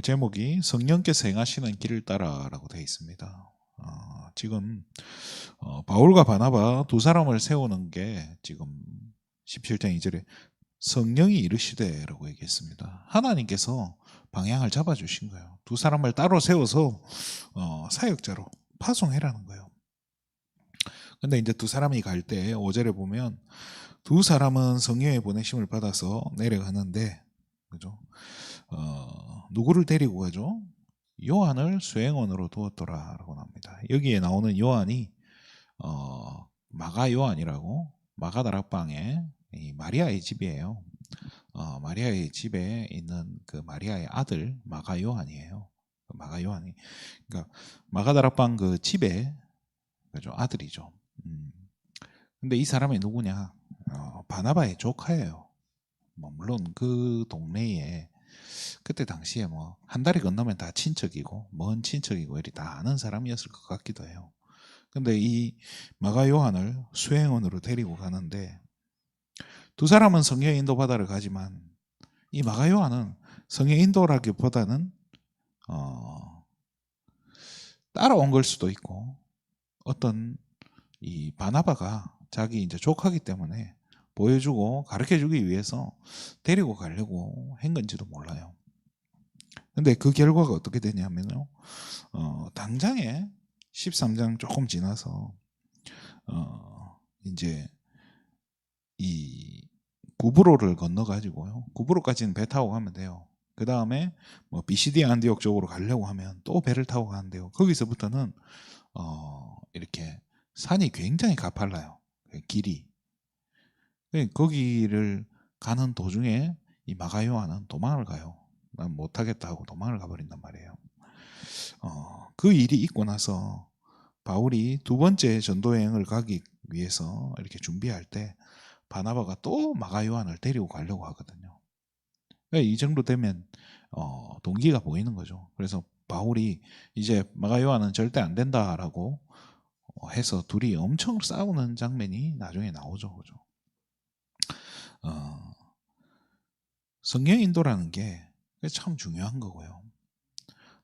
오늘 제목이 성령께서 행하시는 길을 따라라고 되어 있습니다. 지금 바울과 바나바 두 사람을 세우는 게 지금 17장 2절에 성령이 이르시되라고 얘기했습니다. 하나님께서 방향을 잡아주신 거예요. 두 사람을 따로 세워서 사역자로 파송해라는 거예요. 근데 이제 두 사람이 갈 때 5절에 보면 두 사람은 성령의 보내심을 받아서 내려가는데, 그죠? 누구를 데리고 가죠? 요한을 수행원으로 두었더라라고 나옵니다. 여기에 나오는 요한이 마가 요한이라고, 마가 다락방에 이 마리아의 집이에요. 마리아의 집에 있는 그 마리아의 아들 마가 요한이에요. 마가 요한이, 그러니까 마가 다락방 그 집에, 그죠, 아들이죠. 근데 이 사람이 누구냐? 바나바의 조카예요. 물론 그 동네에 그때 당시에 뭐 한 달이 건너면 다 친척이고 먼 친척이고 이리 다 아는 사람이었을 것 같기도 해요. 근데 이 마가 요한을 수행원으로 데리고 가는데, 두 사람은 성령 인도 받아를 가지만 이 마가 요한은 성령 인도라기보다는 따라온 걸 수도 있고, 어떤 이 바나바가 자기 이제 조카기 때문에 보여주고 가르쳐주기 위해서 데리고 가려고 한 건지도 몰라요. 근데 그 결과가 어떻게 되냐면요, 당장에 13장 조금 지나서 이제 이 구브로를 건너가지고요, 구브로까지는 배 타고 가면 돼요. 그 다음에 뭐 비시디 안디옥 쪽으로 가려고 하면 또 배를 타고 가는데요, 거기서부터는 이렇게 산이 굉장히 가팔라요. 길이. 거기를 가는 도중에 이 마가 요한은 도망을 가요. 난 못하겠다 하고 도망을 가버린단 말이에요. 그 일이 있고 나서 바울이 두 번째 전도여행을 가기 위해서 이렇게 준비할 때 바나바가 또 마가 요한을 데리고 가려고 하거든요. 이 정도 되면 동기가 보이는 거죠. 그래서 바울이 이제 마가 요한은 절대 안 된다라고 해서 둘이 엄청 싸우는 장면이 나중에 나오죠. 그죠? 성령 인도라는 게 참 중요한 거고요.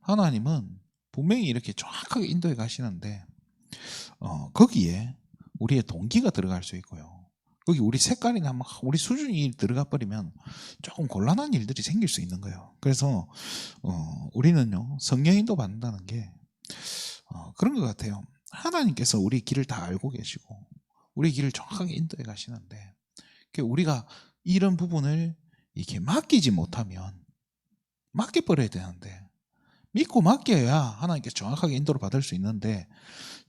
하나님은 분명히 이렇게 정확하게 인도해 가시는데 거기에 우리의 동기가 들어갈 수 있고요. 거기 우리 색깔이나 우리 수준이 들어가 버리면 조금 곤란한 일들이 생길 수 있는 거예요. 그래서 우리는요, 성령 인도 받는다는 게 그런 것 같아요. 하나님께서 우리 길을 다 알고 계시고 우리 길을 정확하게 인도해 가시는데, 우리가 이런 부분을 이렇게 맡기지 못하면 맡겨버려야 되는데, 믿고 맡겨야 하나님께서 정확하게 인도를 받을 수 있는데,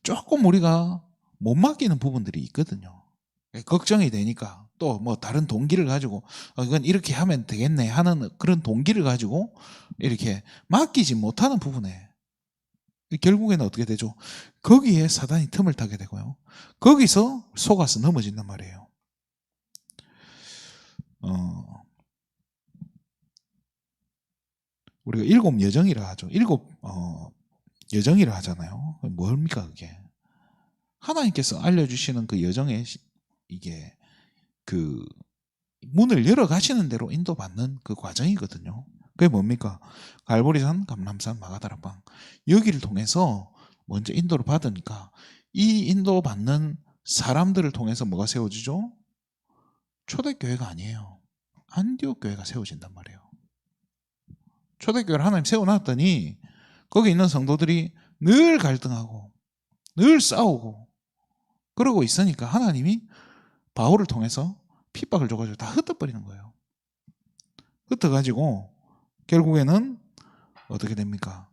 조금 우리가 못 맡기는 부분들이 있거든요. 걱정이 되니까 또 뭐 다른 동기를 가지고 이건 이렇게 하면 되겠네 하는 그런 동기를 가지고 이렇게 맡기지 못하는 부분에 결국에는 어떻게 되죠? 거기에 사단이 틈을 타게 되고요, 거기서 속아서 넘어진단 말이에요. 우리가 일곱 여정이라 하죠. 일곱 여정이라 하잖아요. 뭡니까 그게? 하나님께서 알려주시는 그 여정에 이게 그 문을 열어 가시는 대로 인도받는 그 과정이거든요. 그게 뭡니까? 갈보리산, 감람산, 마가다락방, 여기를 통해서 먼저 인도를 받으니까 이 인도받는 사람들을 통해서 뭐가 세워지죠? 초대교회가 아니에요. 안디옥 교회가 세워진단 말이에요. 초대교회를 하나님 세워놨더니 거기 있는 성도들이 늘 갈등하고 늘 싸우고 그러고 있으니까 하나님이 바울을 통해서 핍박을 줘가지고 다 흩어버리는 거예요. 흩어가지고 결국에는 어떻게 됩니까?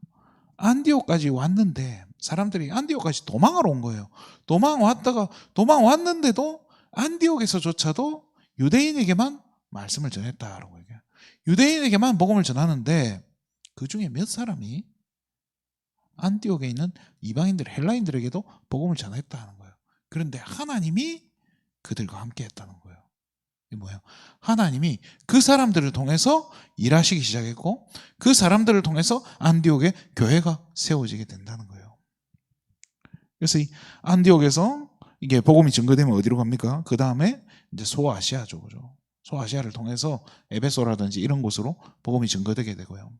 안디옥까지 왔는데 사람들이 안디옥까지 도망하러 온 거예요. 도망왔는데도 안디옥에서조차도 유대인에게만 말씀을 전했다라고 얘기해요. 유대인에게만 복음을 전하는데 그 중에 몇 사람이 안디옥에 있는 이방인들, 헬라인들에게도 복음을 전했다는 거예요. 그런데 하나님이 그들과 함께 했다는 거예요. 이게 뭐예요? 하나님이 그 사람들을 통해서 일하시기 시작했고 그 사람들을 통해서 안디옥에 교회가 세워지게 된다는 거예요. 그래서 이 안디옥에서 이게 복음이 증거되면 어디로 갑니까? 그 다음에 이제 소아시아죠. 그죠? 소아시아를 통해서 에베소라든지 이런 곳으로 복음이 증거되게 되고요.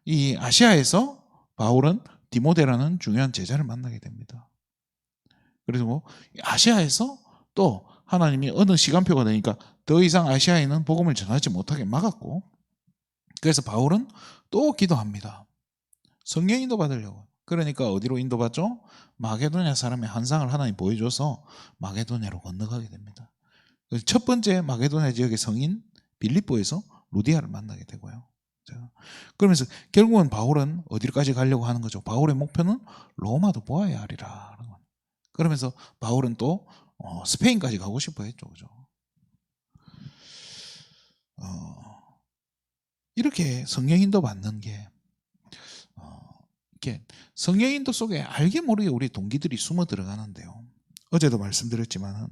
이 아시아에서 바울은 디모데라는 중요한 제자를 만나게 됩니다. 그리고 아시아에서 또 하나님이 어느 시간표가 되니까 더 이상 아시아에는 복음을 전하지 못하게 막았고, 그래서 바울은 또 기도합니다. 성령 인도 받으려고. 그러니까 어디로 인도받죠? 마게도냐 사람의 환상을 하나님 보여줘서 마게도냐로 건너가게 됩니다. 첫 번째 마게도냐 지역의 성인 빌립보에서 루디아를 만나게 되고요. 그러면서 결국은 바울은 어디까지 가려고 하는 거죠? 바울의 목표는 로마도 보아야 하리라. 그러면서 바울은 또 스페인까지 가고 싶어 했죠. 그죠? 이렇게 성령인도 받는 게 이렇게 성령인도 속에 알게 모르게 우리 동기들이 숨어 들어가는데요. 어제도 말씀드렸지만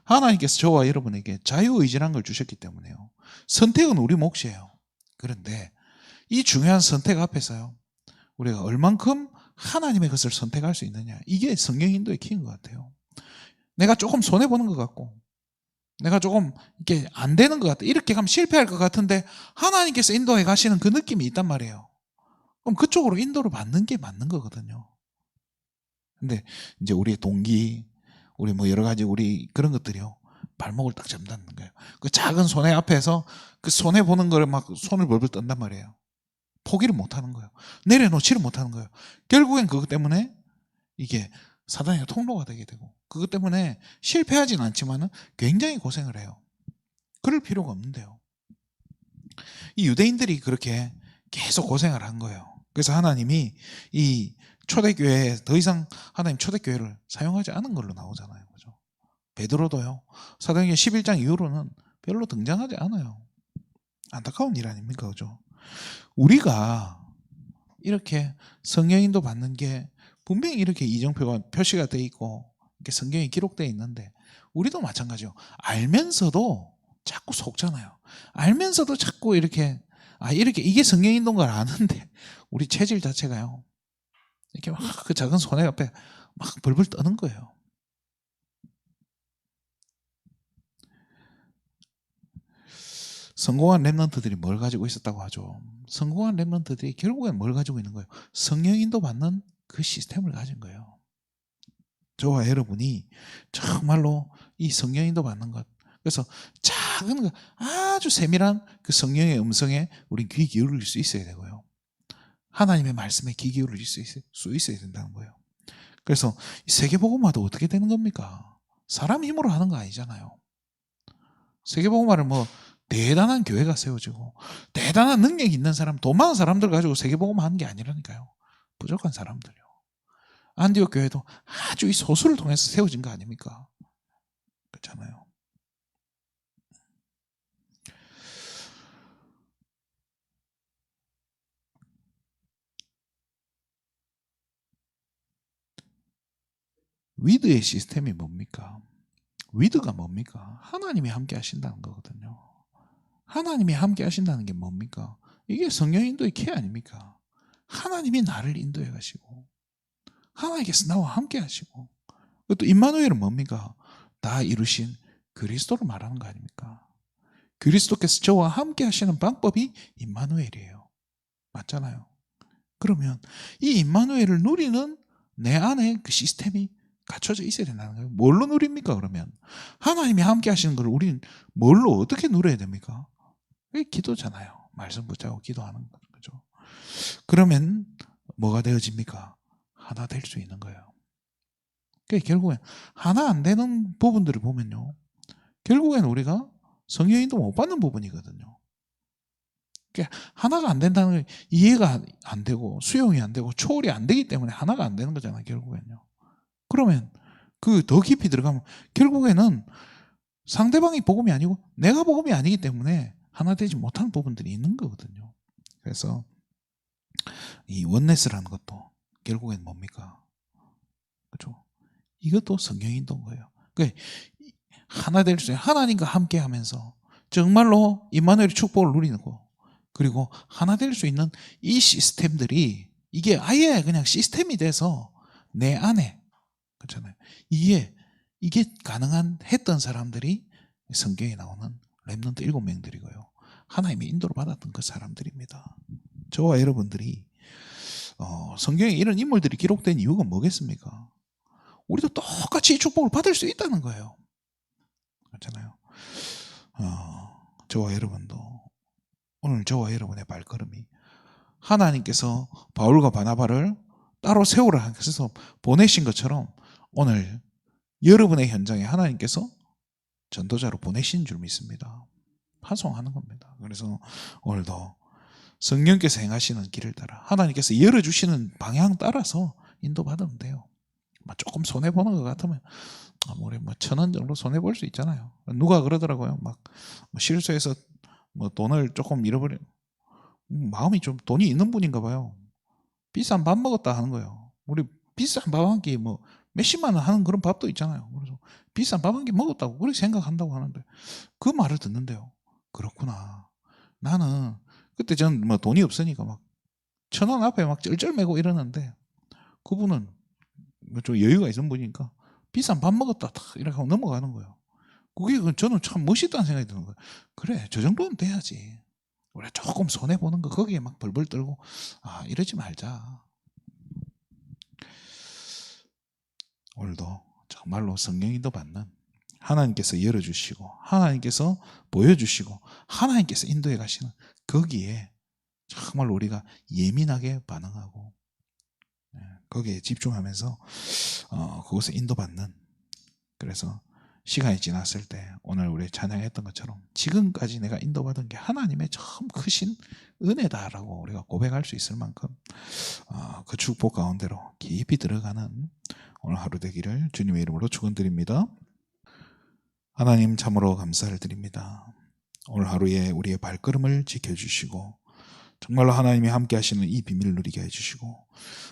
하나님께서 저와 여러분에게 자유의지라는 걸 주셨기 때문에요. 선택은 우리 몫이에요. 그런데 이 중요한 선택 앞에서요, 우리가 얼만큼 하나님의 것을 선택할 수 있느냐, 이게 성령인도의 키인 것 같아요. 내가 조금 손해보는 것 같고, 내가 조금 이렇게 안 되는 것 같아, 이렇게 가면 실패할 것 같은데 하나님께서 인도해 가시는 그 느낌이 있단 말이에요. 그럼 그쪽으로 인도를 받는 게 맞는 거거든요. 근데 이제 우리의 동기, 우리 뭐 여러 가지 우리 그런 것들이요, 발목을 딱 잡는 거예요. 그 작은 손해 앞에서 그 손해 보는 걸 막 손을 벌벌 떤단 말이에요. 포기를 못 하는 거예요. 내려놓지를 못하는 거예요. 결국엔 그것 때문에 이게 사단의 통로가 되게 되고, 그것 때문에 실패하진 않지만은 굉장히 고생을 해요. 그럴 필요가 없는데요. 이 유대인들이 그렇게 계속 고생을 한 거예요. 그래서 하나님이 이 초대교회에 더 이상 하나님 초대교회를 사용하지 않은 걸로 나오잖아요. 그죠? 베드로도요, 사도행전 11장 이후로는 별로 등장하지 않아요. 안타까운 일 아닙니까? 그죠? 우리가 이렇게 성령인도 받는 게 분명히 이렇게 이정표가 표시가 돼 있고 이렇게 성경에 기록되어 있는데, 우리도 마찬가지요. 알면서도 자꾸 속잖아요. 알면서도 자꾸 이렇게 이렇게 이게 성령인도인 걸 아는데 우리 체질 자체가요, 이렇게 막 그 작은 손해 앞에 막 벌벌 떠는 거예요. 성공한 랩런트들이 뭘 가지고 있었다고 하죠? 성공한 랩런트들이 결국엔 뭘 가지고 있는 거예요? 성령인도 받는 그 시스템을 가진 거예요. 저와 여러분이 정말로 이 성령인도 받는 것, 그래서 작은 거, 아주 세밀한 그 성령의 음성에 우리 귀 기울일 수 있어야 되고요, 하나님의 말씀에 귀 기울일 수 있어야 된다는 거예요. 그래서 세계복음화도 어떻게 되는 겁니까? 사람 힘으로 하는 거 아니잖아요. 세계복음화를 뭐 대단한 교회가 세워지고 대단한 능력이 있는 사람, 돈 많은 사람들 가지고 세계복음화 하는 게 아니라니까요. 부족한 사람들요. 안디옥 교회도 아주 이 소수를 통해서 세워진 거 아닙니까? 그렇잖아요. 위드의 시스템이 뭡니까? 위드가 뭡니까? 하나님이 함께 하신다는 거거든요. 하나님이 함께 하신다는 게 뭡니까? 이게 성령 인도의 키 아닙니까? 하나님이 나를 인도해 가시고 하나님께서 나와 함께 하시고, 또 임마누엘은 뭡니까? 다 이루신 그리스도를 말하는 거 아닙니까? 그리스도께서 저와 함께 하시는 방법이 임마누엘이에요. 맞잖아요. 그러면 이 임마누엘을 누리는 내 안에 그 시스템이 갖춰져 있어야 된다는 거예요. 뭘로 누립니까? 그러면 하나님이 함께 하시는 걸 우리는 뭘로 어떻게 누려야 됩니까? 그게 기도잖아요. 말씀 붙잡고 기도하는 거죠. 그러면 뭐가 되어집니까? 하나 될 수 있는 거예요. 그러니까 결국엔 하나 안 되는 부분들을 보면요, 결국엔 우리가 성령인도 못 받는 부분이거든요. 그러니까 하나가 안 된다는 게 이해가 안 되고 수용이 안 되고 초월이 안 되기 때문에 하나가 안 되는 거잖아요. 결국엔요. 그러면 그 더 깊이 들어가면 결국에는 상대방이 복음이 아니고 내가 복음이 아니기 때문에 하나 되지 못하는 부분들이 있는 거거든요. 그래서 이 원네스라는 것도 결국엔 뭡니까? 그렇죠? 이것도 성령 인도인 거예요. 그러니까 하나 될 수 있는, 하나님과 함께 하면서 정말로 임마누엘의 축복을 누리는 거, 그리고 하나 될 수 있는 이 시스템들이 이게 아예 그냥 시스템이 돼서 내 안에, 그렇잖아요. 이게 가능한 했던 사람들이 성경에 나오는 렘넌트 7명들이고요. 하나님의 인도를 받았던 그 사람들입니다. 저와 여러분들이 성경에 이런 인물들이 기록된 이유가 뭐겠습니까? 우리도 똑같이 이 축복을 받을 수 있다는 거예요. 그렇잖아요. 저와 여러분도 오늘 저와 여러분의 발걸음이 하나님께서 바울과 바나바를 따로 세우라 해서 보내신 것처럼 오늘 여러분의 현장에 하나님께서 전도자로 보내신 줄 믿습니다. 파송하는 겁니다. 그래서 오늘도 성령께서 행하시는 길을 따라 하나님께서 열어주시는 방향 따라서 인도받으면 돼요. 조금 손해보는 것 같으면 우리 1,000원 정도 손해볼 수 있잖아요. 누가 그러더라고요. 실수해서 돈을 조금 잃어버려. 마음이 좀 돈이 있는 분인가 봐요. 비싼 밥 먹었다 하는 거예요. 우리 비싼 밥 한 끼 몇십만 원 하는 그런 밥도 있잖아요. 그래서 비싼 밥 한 끼 먹었다고 그렇게 생각한다고 하는데 그 말을 듣는데요. 그렇구나. 나는 그때 전 돈이 없으니까 1,000원 앞에 쩔쩔매고 이러는데 그분은 좀 여유가 있는 분이니까 비싼 밥 먹었다 이렇게 하고 넘어가는 거예요. 그게 저는 참 멋있다는 생각이 드는 거예요. 그래, 저 정도는 돼야지. 우리가 조금 손해보는 거 거기에 벌벌 떨고 이러지 말자. 오늘도 정말로 성령인도 받는 하나님께서 열어주시고 하나님께서 보여주시고 하나님께서 인도해 가시는 거기에 정말 우리가 예민하게 반응하고 거기에 집중하면서 그곳에 인도받는, 그래서 시간이 지났을 때 오늘 우리 찬양했던 것처럼 지금까지 내가 인도받은 게 하나님의 참 크신 은혜다라고 우리가 고백할 수 있을 만큼 그 축복 가운데로 깊이 들어가는 오늘 하루 되기를 주님의 이름으로 축원드립니다. 하나님 참으로 감사를 드립니다. 오늘 하루에 우리의 발걸음을 지켜주시고 정말로 하나님이 함께 하시는 이 비밀을 누리게 해주시고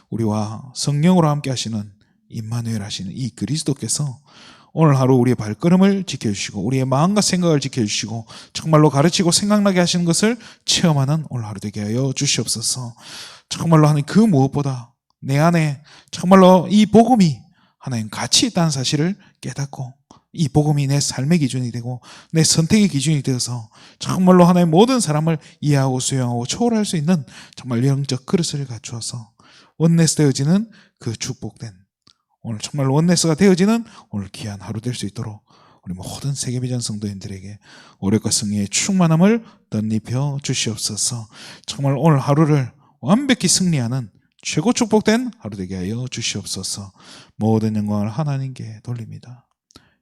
우리와 성령으로 함께 하시는 임마누엘 하시는 이 그리스도께서 오늘 하루 우리의 발걸음을 지켜주시고 우리의 마음과 생각을 지켜주시고 정말로 가르치고 생각나게 하시는 것을 체험하는 오늘 하루 되게 하여 주시옵소서. 정말로 하나님 그 무엇보다 내 안에 정말로 이 복음이 하나님 가치 있다는 사실을 깨닫고 이 복음이 내 삶의 기준이 되고 내 선택의 기준이 되어서 정말로 하나님 모든 사람을 이해하고 수용하고 초월할 수 있는 정말 영적 그릇을 갖추어서 원네스 되어지는 그 축복된 오늘 정말 원네스가 되어지는 오늘 귀한 하루 될 수 있도록 우리 모든 세계비전 성도인들에게 오력과 승리의 충만함을 덧입혀 주시옵소서. 정말 오늘 하루를 완벽히 승리하는 최고 축복된 하루 되게 하여 주시옵소서. 모든 영광을 하나님께 돌립니다.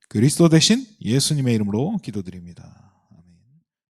그리스도 대신 예수님의 이름으로 기도드립니다.